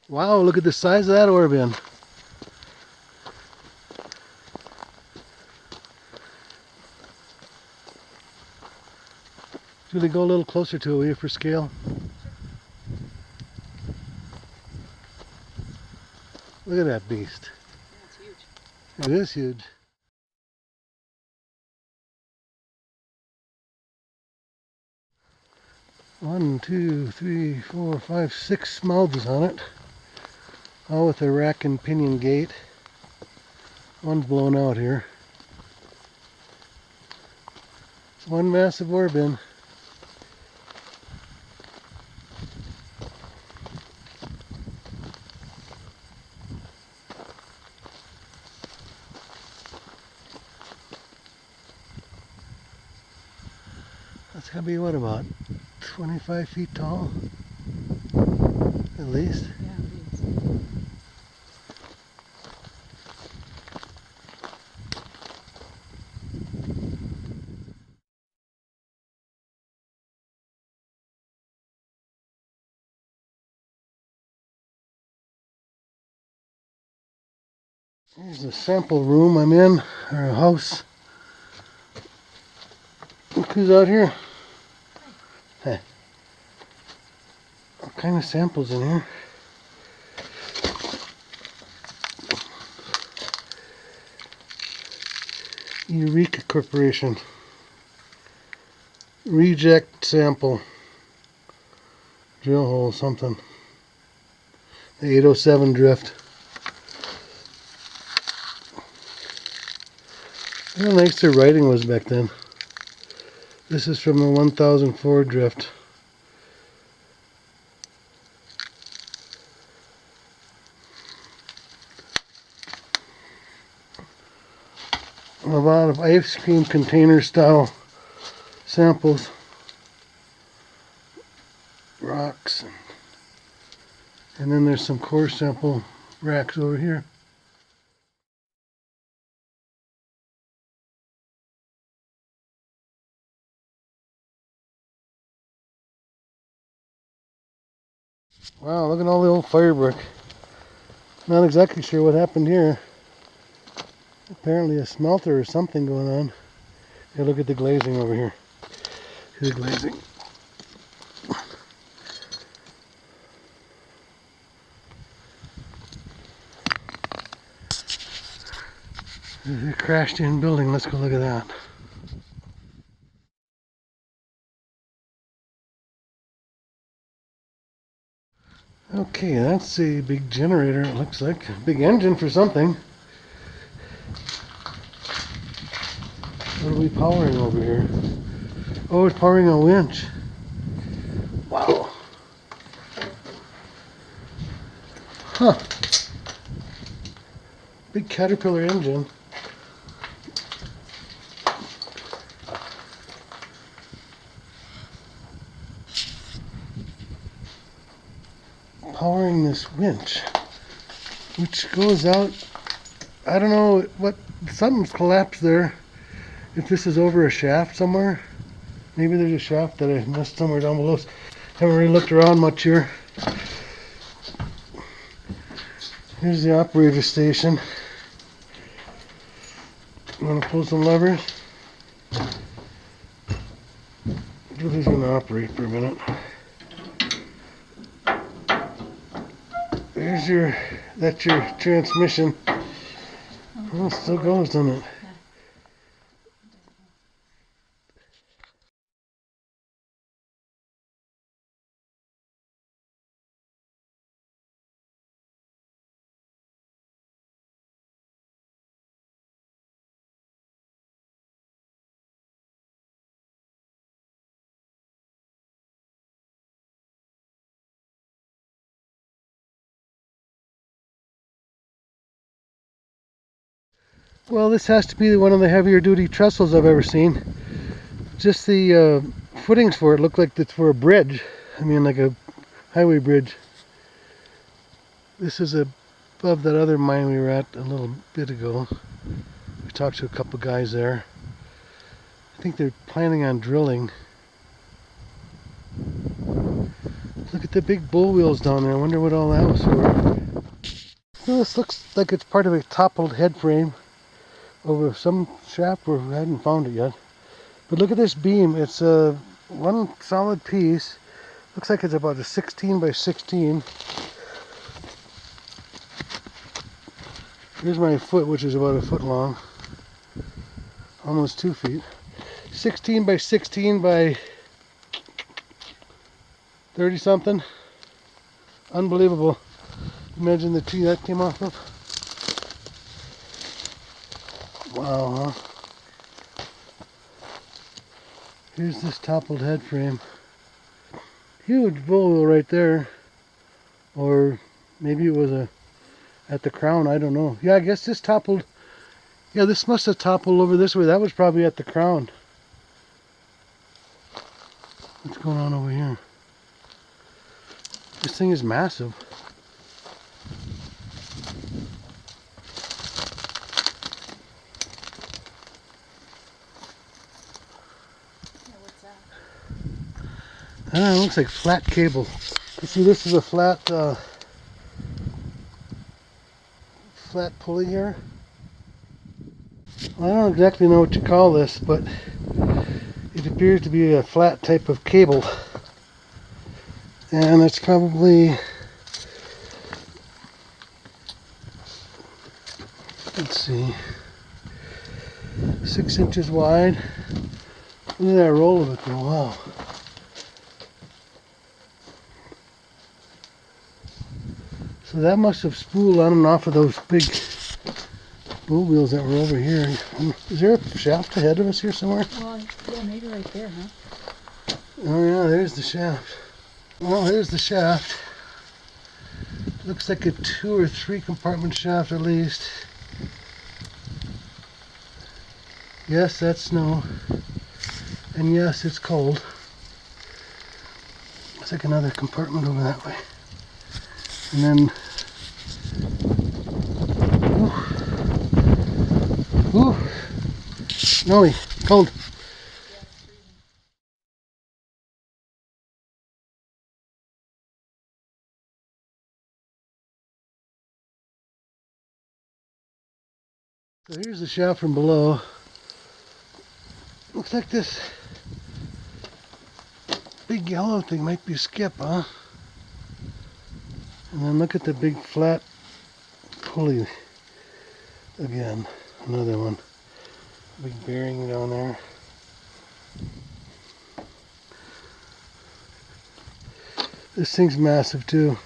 Wow, look at the size of that ore bin. Should we go a little closer to it, will you, for scale? Look at that beast. That's huge. It is huge. One, two, three, four, five, 6 mouths on it. All with a rack and pinion gate. One's blown out here. It's one massive ore bin. That's gotta be, what, about 25 feet tall? At least. Yeah, it is. Here's the sample room I'm in, or a house. Look who's out here. Hey. All kind of samples in here. Eureka Corporation. Reject sample. Drill hole something. The 807 drift. How nice their writing was back then. This is from the 1004 drift. A lot of ice cream container style samples. Rocks. And then there's some core sample racks over here. Wow, look at all the old fire brick. Not exactly sure what happened here. Apparently a smelter or something going on. Here, look at the glazing over here. See the glazing. There's a crashed in building. Let's go look at that. Okay, that's a big generator, it looks like. A big engine for something. What are we powering over here? Oh, it's powering a winch. Wow. Huh. Big Caterpillar engine. Powering this winch, which goes out. I don't know what, something's collapsed there. If this is over a shaft somewhere, maybe there's a shaft that I missed somewhere down below. Haven't really looked around much here. Here's the operator station. I'm gonna pull some levers. Julie's gonna operate for a minute. There's that's your transmission. Oh, it still goes, doesn't it? Well, this has to be one of the heavier duty trestles I've ever seen. Just the footings for it look like it's for a bridge. I mean, like a highway bridge. This is above that other mine we were at a little bit ago. We talked to a couple guys there. I think they're planning on drilling. Look at the big bull wheels down there. I wonder what all that was for. Well, this looks like it's part of a toppled head frame over some shaft where we hadn't found it yet. But look at this beam. It's a one solid piece. Looks like it's about a 16 by 16. Here's my foot, which is about a foot long. Almost 2 feet. 16 by 16 by 30 something. Unbelievable. Imagine the tree that came off of. Wow, huh? Here's this toppled head frame. Huge bull wheel right there. Or maybe it was at the crown, I don't know. Yeah, I guess this toppled. Yeah, this must have toppled over this way. That was probably at the crown. What's going on over here? This thing is massive. Yeah, what's that? I don't know, it looks like flat cable. You see, this is a flat pulley here. Well, I don't exactly know what to call this, but it appears to be a flat type of cable. And it's probably, let's see, 6 inches wide. Look at that roll of it though, wow. So that must have spooled on and off of those big bull wheels that were over here. Is there a shaft ahead of us here somewhere? Well, yeah, maybe right there, huh? Oh yeah, there's the shaft. Well, here's the shaft. Looks like a 2 or 3 compartment shaft at least. Yes, that's snow. And yes, it's cold. Looks like another compartment over that way. And then, ooh, snowy, cold. So here's the shaft from below. Looks like this big yellow thing might be a skip, huh? And then look at the big flat pulley again. Another one. Big bearing down there. This thing's massive too.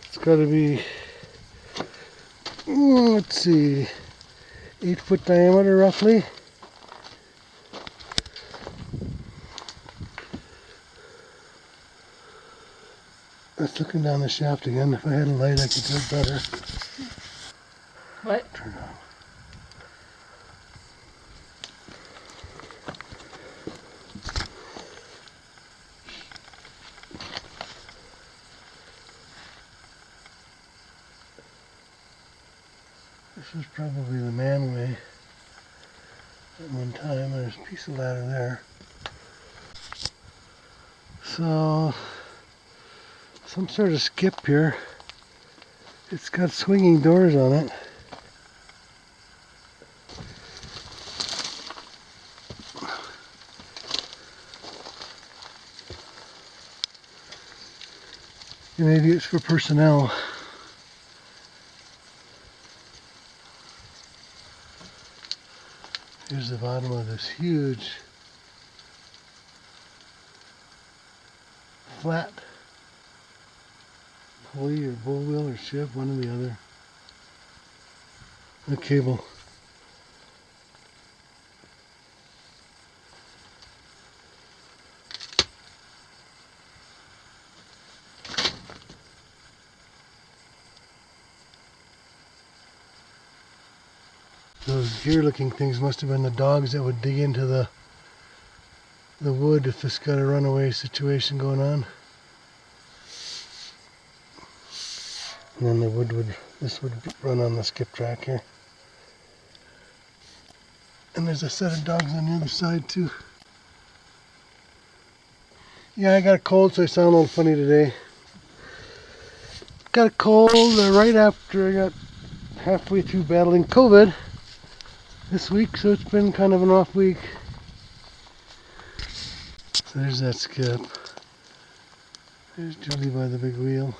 It's got to be, let's see, 8 foot diameter roughly. Let's looking down the shaft again. If I had a light, I could do it better. What? Turn on. This was probably the manway at one time. There's a piece of ladder there. So, some sort of skip here. It's got swinging doors on it. Maybe it's for personnel. Here's the bottom of this huge flat pulley or bull wheel or ship, one or the other. The cable. Those gear-looking things must have been the dogs that would dig into the wood if this got a runaway situation going on. And then the wood this would run on the skip track here. And there's a set of dogs on the other side too. Yeah, I got a cold, so I sound a little funny today. Got a cold right after I got halfway through battling COVID this week, so it's been kind of an off week. So there's that skip. There's Julie by the big wheel.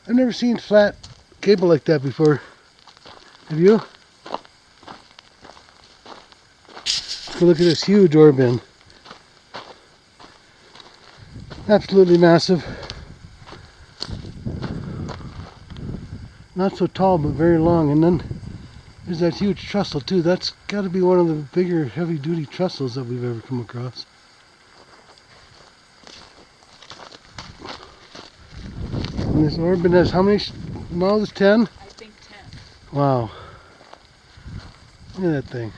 I've never seen flat cable like that before. Have you? Let's go look at this huge ore bin. Absolutely massive. Not so tall, but very long. And then there's that huge trestle too. That's got to be one of the bigger heavy-duty trestles that we've ever come across. And this ore bin has how many mouths? 10? I think 10. Wow. Look at that thing.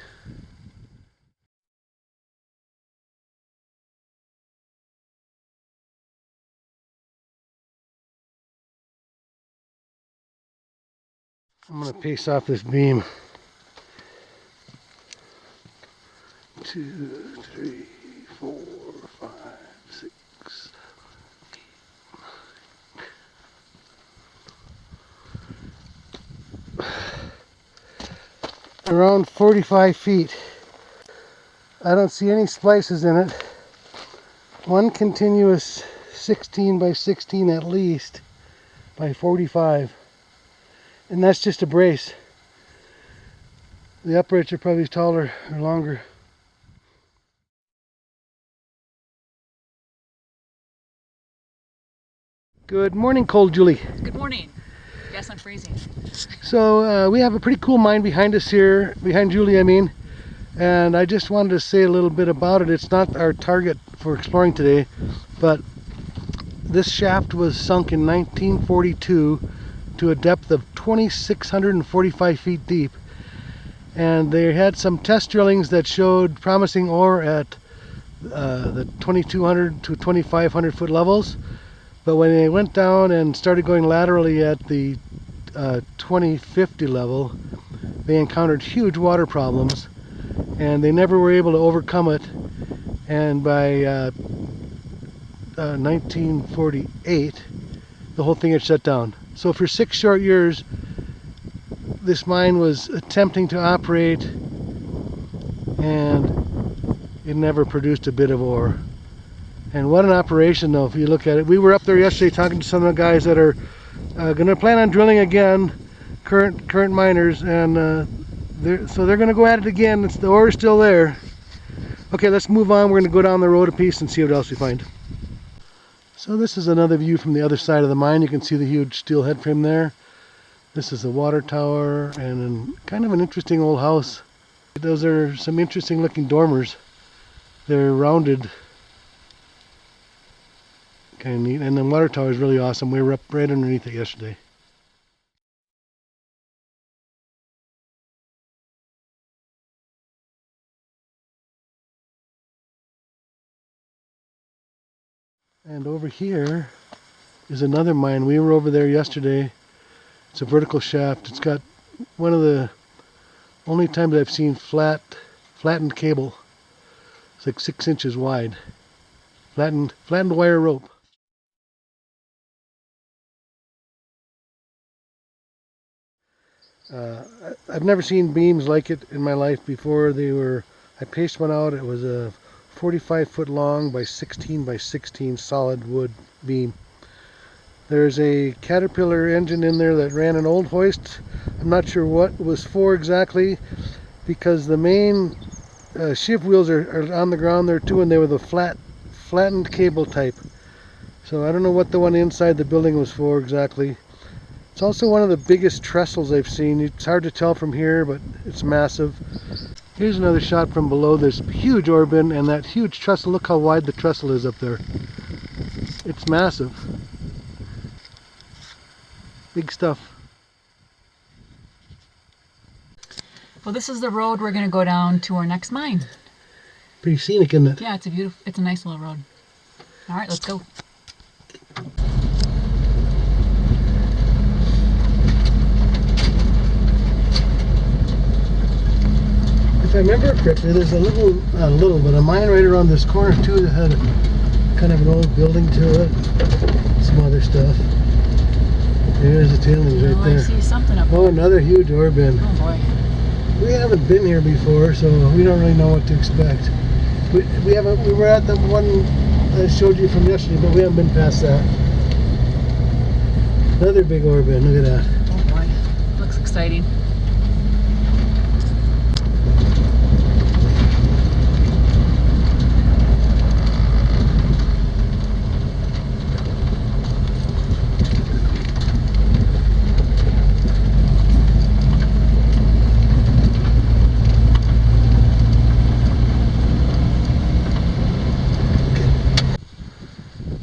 I'm going to pace off this beam. 2, 3, 4, 5, 6. Around 45 feet. I don't see any splices in it. One continuous 16 by 16 at least by 45. And that's just a brace. The uprights are probably taller or longer. Good morning, Cold Julie. Good morning. Yes, I'm freezing. So we have a pretty cool mine behind us here, behind Julie I mean, and I just wanted to say a little bit about it. It's not our target for exploring today, but this shaft was sunk in 1942 to a depth of 2,645 feet deep, and they had some test drillings that showed promising ore at the 2,200 to 2,500 foot levels. But when they went down and started going laterally at the 2050 level, they encountered huge water problems, and they never were able to overcome it. And by 1948, the whole thing had shut down. So for 6 short years, this mine was attempting to operate, and it never produced a bit of ore. And what an operation, though, if you look at it. We were up there yesterday talking to some of the guys that are going to plan on drilling again, current miners, and so they're going to go at it again. The ore is still there. Okay, let's move on. We're going to go down the road a piece and see what else we find. So this is another view from the other side of the mine. You can see the huge steel head frame there. This is the water tower and kind of an interesting old house. Those are some interesting looking dormers. They're rounded. Kind of neat. And the water tower is really awesome. We were up right underneath it yesterday. And over here is another mine. We were over there yesterday. It's a vertical shaft. It's got one of the only times I've seen flattened cable. It's like 6 inches wide. Flattened wire rope. I've never seen beams like it in my life before. I paced one out. It was a 45 foot long by 16 by 16 solid wood beam. There's a Caterpillar engine in there that ran an old hoist. I'm not sure what it was for exactly, because the main shift wheels are on the ground there too, and they were the flattened cable type. So I don't know what the one inside the building was for exactly. It's also one of the biggest trestles I've seen. It's hard to tell from here, but it's massive. Here's another shot from below this huge ore bin and that huge trestle. Look how wide the trestle is up there. It's massive. Big stuff. Well, this is the road we're going to go down to our next mine. Pretty scenic, isn't it? Yeah, it's a nice little road. All right, let's go. If I remember correctly, there's a mine right around this corner too that had kind of an old building to it. Some other stuff. There's the tailings right Oh, I there. see something up Oh, there. another huge ore bin. Oh boy. We haven't been here before, so we don't really know what to expect. We haven't. We were at the one I showed you from yesterday, but we haven't been past that. Another big ore bin. Look at that. Oh boy. Looks exciting.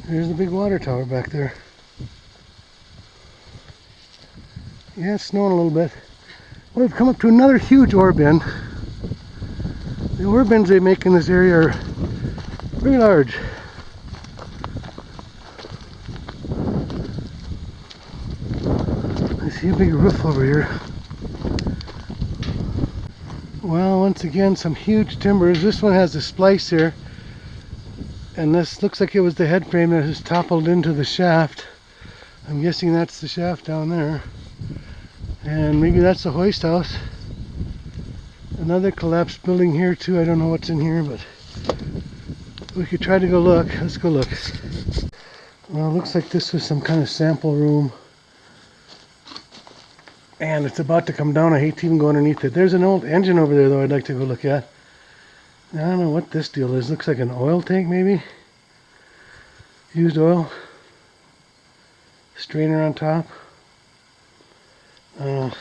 There's the big water tower back there. Yeah, it's snowing a little bit. Well, we've come up to another huge ore bin. The ore bins they make in this area are very large. I see a big roof over here. Well, once again, some huge timbers. This one has a splice here. And this looks like it was the head frame that has toppled into the shaft. I'm guessing that's the shaft down there. And maybe that's the hoist house. Another collapsed building here too. I don't know what's in here, but we could try to go look. Let's go look. Well, it looks like this was some kind of sample room. And it's about to come down. I hate to even go underneath it. There's an old engine over there though I'd like to go look at. I don't know what this deal is. Looks like an oil tank maybe. Used oil. Strainer on top. I'd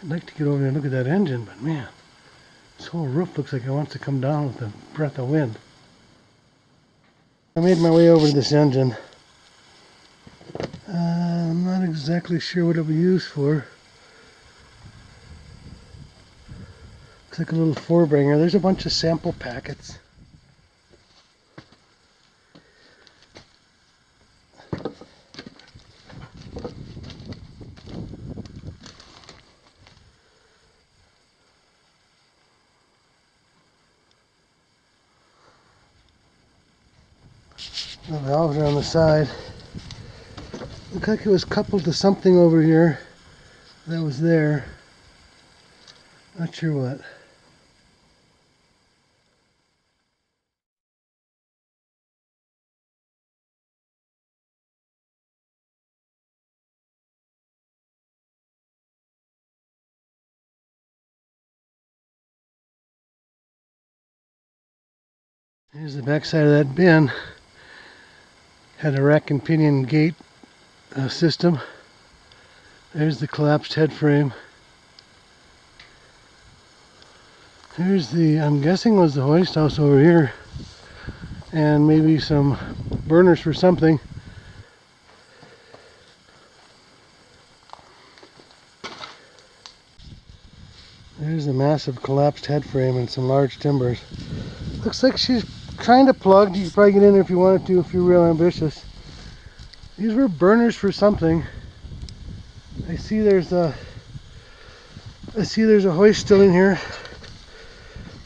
like to get over there and look at that engine, but man, this whole roof looks like it wants to come down with a breath of wind. I made my way over to this engine. I'm not exactly sure what it was used for. Looks like a little four-bringer. There's a bunch of sample packets. The valves are on the side. Looks like it was coupled to something over here that was there. Not sure what. Here's the back side of that bin. Had a rack and pinion gate system. There's the collapsed head frame. Here's the, I'm guessing was the hoist house over here. And maybe some burners for something. There's the massive collapsed head frame and some large timbers. Looks like she's kind of plugged. You could probably get in there if you wanted to, if you're real ambitious. These were burners for something. I see there's a hoist still in here.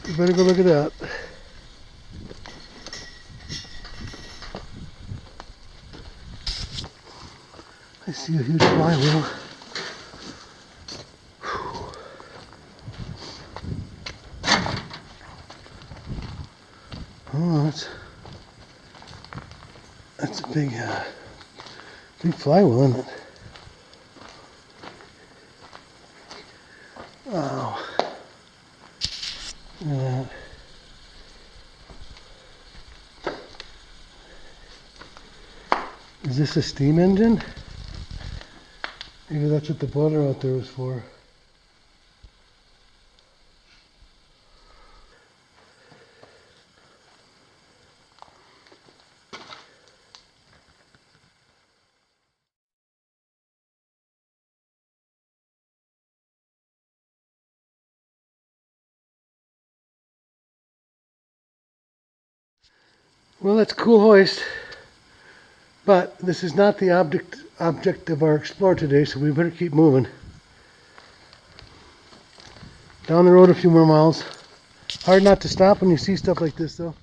You better go look at that. I see a huge flywheel. Oh, that's a big flywheel, isn't it? Wow. Look at that. Is this a steam engine? Maybe that's what the boiler out there was for. Well, that's a cool hoist, but this is not the object of our explore today, so we better keep moving. Down the road a few more miles. Hard not to stop when you see stuff like this though.